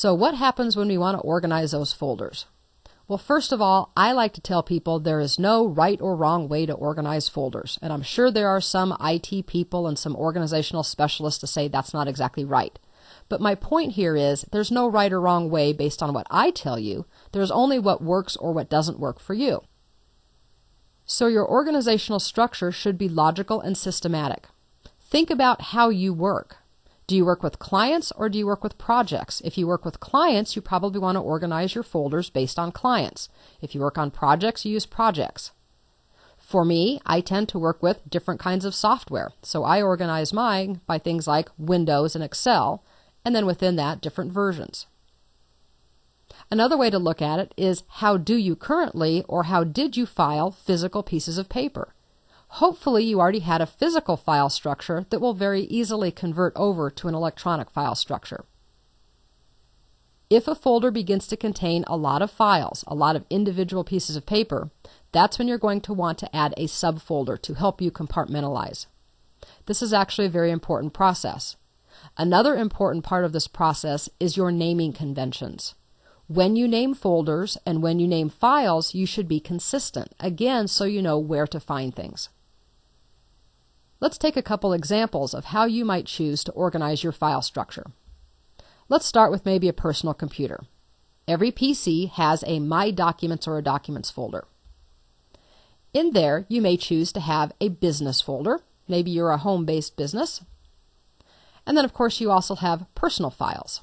So what happens when we want to organize those folders? Well, first of all, I like to tell people there is no right or wrong way to organize folders. And I'm sure there are some IT people and some organizational specialists to say that's not exactly right. But my point here is there's no right or wrong way based on what I tell you. There's only what works or what doesn't work for you. So your organizational structure should be logical and systematic. Think about how you work. Do you work with clients or do you work with projects? If you work with clients, you probably want to organize your folders based on clients. If you work on projects, you use projects. For me, I tend to work with different kinds of software. So I organize mine by things like Windows and Excel, and then within that, different versions. Another way to look at it is how do you currently or how did you file physical pieces of paper? Hopefully you already had a physical file structure that will very easily convert over to an electronic file structure. If a folder begins to contain a lot of files, a lot of individual pieces of paper, that's when you're going to want to add a subfolder to help you compartmentalize. This is actually a very important process. Another important part of this process is your naming conventions. When you name folders and when you name files, you should be consistent, again, so you know where to find things. Let's take a couple examples of how you might choose to organize your file structure. Let's start with maybe a personal computer. Every PC has a My Documents or a Documents folder. In there, you may choose to have a business folder. Maybe you're a home-based business. And then, of course, you also have personal files.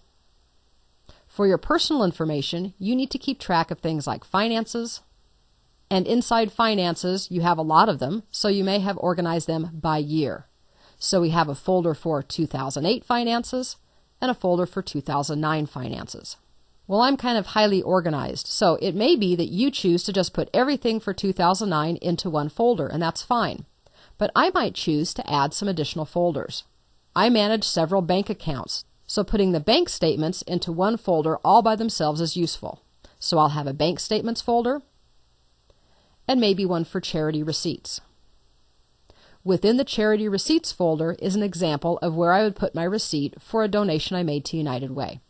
For your personal information, you need to keep track of things like finances. And inside finances, you have a lot of them, so you may have organized them by year. So we have a folder for 2008 finances and a folder for 2009 finances. Well, I'm kind of highly organized, so it may be that you choose to just put everything for 2009 into one folder, and that's fine. But I might choose to add some additional folders. I manage several bank accounts, so putting the bank statements into one folder all by themselves is useful. So I'll have a bank statements folder, and maybe one for charity receipts. Within the charity receipts folder is an example of where I would put my receipt for a donation I made to United Way.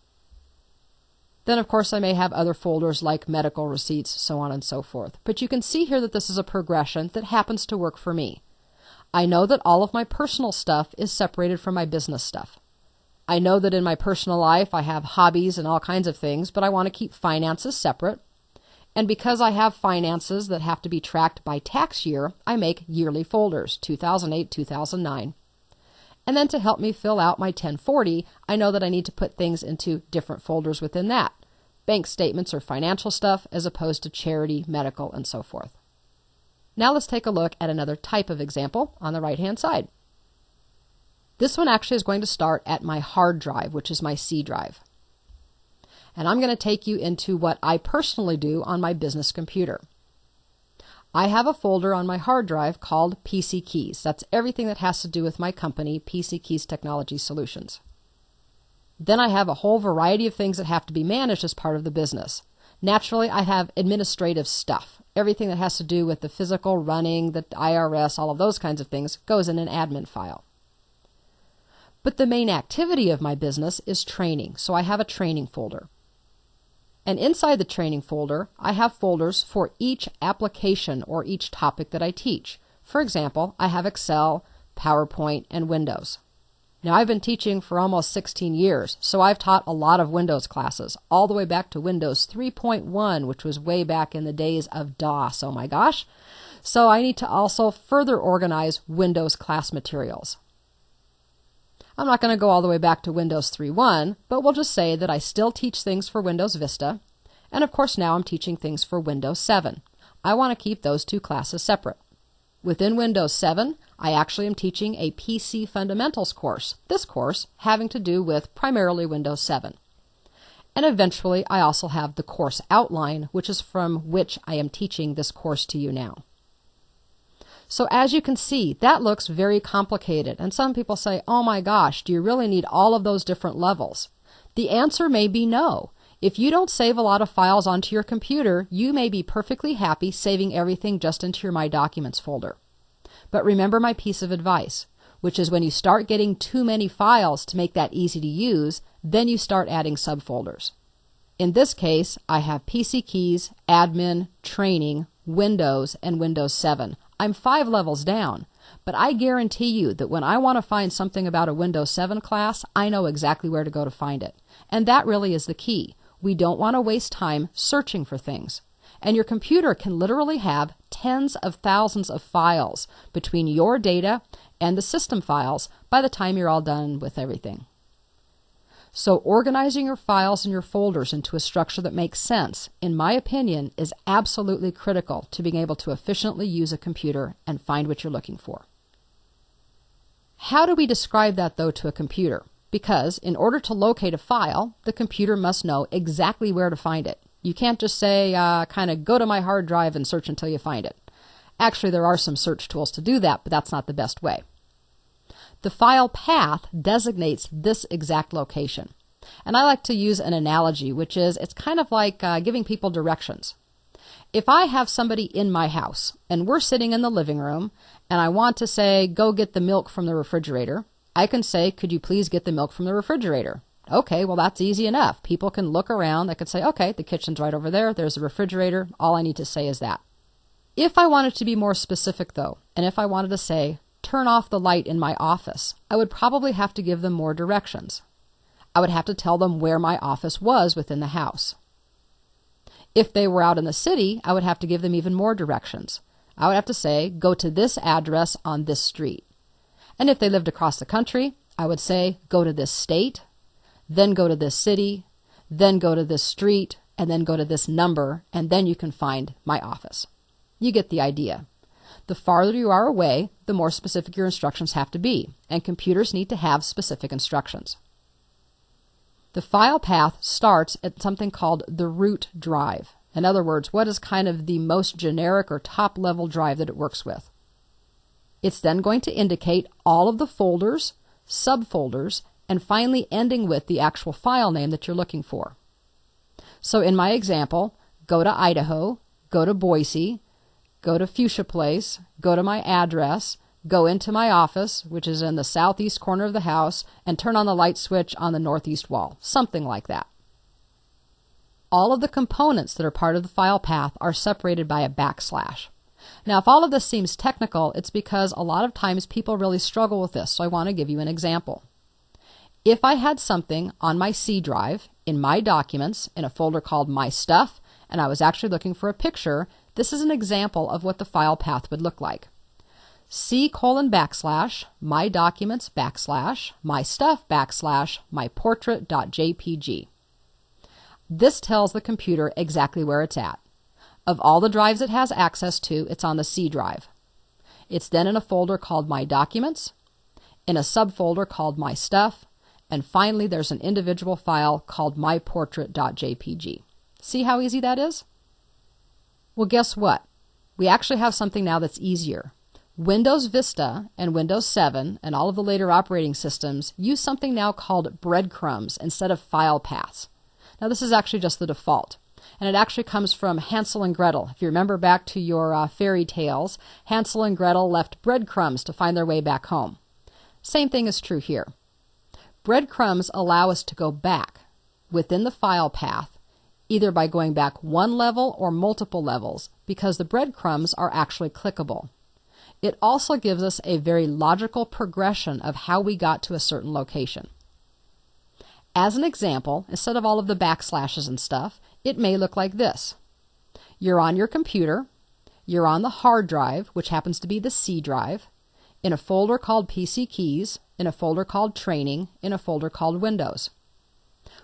Then, of course, I may have other folders like medical receipts, so on and so forth. But you can see here that this is a progression that happens to work for me. I know that all of my personal stuff is separated from my business stuff. I know that in my personal life I have hobbies and all kinds of things, but I want to keep finances separate. And because I have finances that have to be tracked by tax year, I make yearly folders, 2008, 2009. And then to help me fill out my 1040, I know that I need to put things into different folders within that. Bank statements or financial stuff as opposed to charity, medical, and so forth. Now let's take a look at another type of example on the right-hand side. This one actually is going to start at my hard drive, which is my C drive. And I'm going to take you into what I personally do on my business computer. I have a folder on my hard drive called PC Keys. That's everything that has to do with my company, PC Keys Technology Solutions. Then I have a whole variety of things that have to be managed as part of the business. Naturally, I have administrative stuff. Everything that has to do with the physical running, the IRS, all of those kinds of things goes in an admin file. But the main activity of my business is training, so I have a training folder. And inside the training folder, I have folders for each application or each topic that I teach. For example, I have Excel, PowerPoint, and Windows. Now, I've been teaching for almost 16 years, so I've taught a lot of Windows classes, all the way back to Windows 3.1, which was way back in the days of DOS, oh my gosh. So I need to also further organize Windows class materials. I'm not going to go all the way back to Windows 3.1, but we'll just say that I still teach things for Windows Vista, and of course now I'm teaching things for Windows 7. I want to keep those two classes separate. Within Windows 7, I actually am teaching a PC Fundamentals course, this course having to do with primarily Windows 7. And eventually I also have the course outline, which is from which I am teaching this course to you now. So as you can see, that looks very complicated, and some people say, oh my gosh, do you really need all of those different levels? The answer may be no. If you don't save a lot of files onto your computer, you may be perfectly happy saving everything just into your My Documents folder. But remember my piece of advice. which is when you start getting too many files to make that easy to use, then you start adding subfolders. In this case, I have PC keys, admin, training, Windows, and Windows 7. I'm 5 levels down, but I guarantee you that when I want to find something about a Windows 7 class, I know exactly where to go to find it. And that really is the key. We don't want to waste time searching for things. And your computer can literally have tens of thousands of files between your data and the system files by the time you're all done with everything. So organizing your files and your folders into a structure that makes sense, in my opinion, is absolutely critical to being able to efficiently use a computer and find what you're looking for. How do we describe that, though, to a computer? Because in order to locate a file, the computer must know exactly where to find it. You can't just say, kind of go to my hard drive and search until you find it. Actually, there are some search tools to do that, but that's not the best way. The file path designates this exact location. And I like to use an analogy, which is it's kind of like giving people directions. If I have somebody in my house and we're sitting in the living room and I want to say, go get the milk from the refrigerator, I can say, could you please get the milk from the refrigerator? Okay, well, that's easy enough. People can look around. They could say, okay, the kitchen's right over there. There's a refrigerator. All I need to say is that. If I wanted to be more specific, though, and if I wanted to say, turn off the light in my office, I would probably have to give them more directions. I would have to tell them where my office was within the house. If they were out in the city, I would have to give them even more directions. I would have to say, go to this address on this street. And if they lived across the country, I would say, go to this state, then go to this city, then go to this street, and then go to this number, and then you can find my office. You get the idea. The farther you are away, the more specific your instructions have to be, and computers need to have specific instructions. The file path starts at something called the root drive. In other words, what is kind of the most generic or top-level drive that it works with. It's then going to indicate all of the folders, subfolders, and finally ending with the actual file name that you're looking for. So in my example, go to Idaho, go to Boise, go to Fuchsia Place, go to my address, go into my office, which is in the southeast corner of the house, and turn on the light switch on the northeast wall. Something like that. All of the components that are part of the file path are separated by a backslash. Now, if all of this seems technical, it's because a lot of times people really struggle with this, so I want to give you an example. If I had something on my C drive, in my documents, in a folder called My Stuff, and I was actually looking for a picture, this is an example of what the file path would look like. C:\\, my documents \, my stuff \, my portrait.jpg. This tells the computer exactly where it's at. Of all the drives it has access to, it's on the C drive. It's then in a folder called My Documents, in a subfolder called My Stuff, and finally there's an individual file called My portrait.jpg. See how easy that is? Well, guess what? We actually have something now that's easier. Windows Vista and Windows 7 and all of the later operating systems use something now called breadcrumbs instead of file paths. Now this is actually just the default. And it actually comes from Hansel and Gretel. If you remember back to your fairy tales, Hansel and Gretel left breadcrumbs to find their way back home. Same thing is true here. Breadcrumbs allow us to go back within the file path, either by going back one level or multiple levels, because the breadcrumbs are actually clickable. It also gives us a very logical progression of how we got to a certain location. As an example, instead of all of the backslashes and stuff, it may look like this. You're on your computer, you're on the hard drive, which happens to be the C drive, in a folder called PC Keys, in a folder called Training, in a folder called Windows.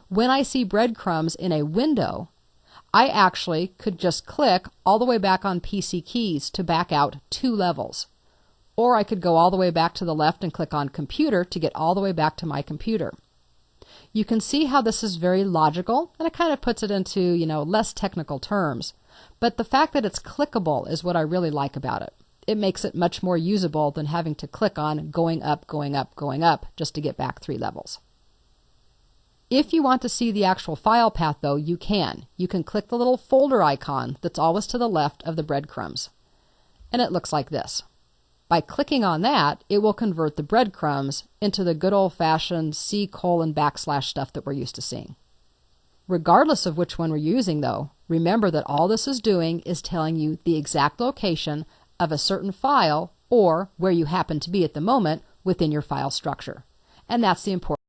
When I see breadcrumbs in a window, I actually could just click all the way back on PC Keys to back out 2 levels. Or I could go all the way back to the left and click on Computer to get all the way back to my computer. You can see how this is very logical, and it kind of puts it into, less technical terms. But the fact that it's clickable is what I really like about it. It makes it much more usable than having to click on going up, going up, going up just to get back 3 levels. If you want to see the actual file path, though, you can. You can click the little folder icon that's always to the left of the breadcrumbs. And it looks like this. By clicking on that, it will convert the breadcrumbs into the good old-fashioned C:\\/ stuff that we're used to seeing. Regardless of which one we're using, though, remember that all this is doing is telling you the exact location of a certain file or where you happen to be at the moment within your file structure. And that's the important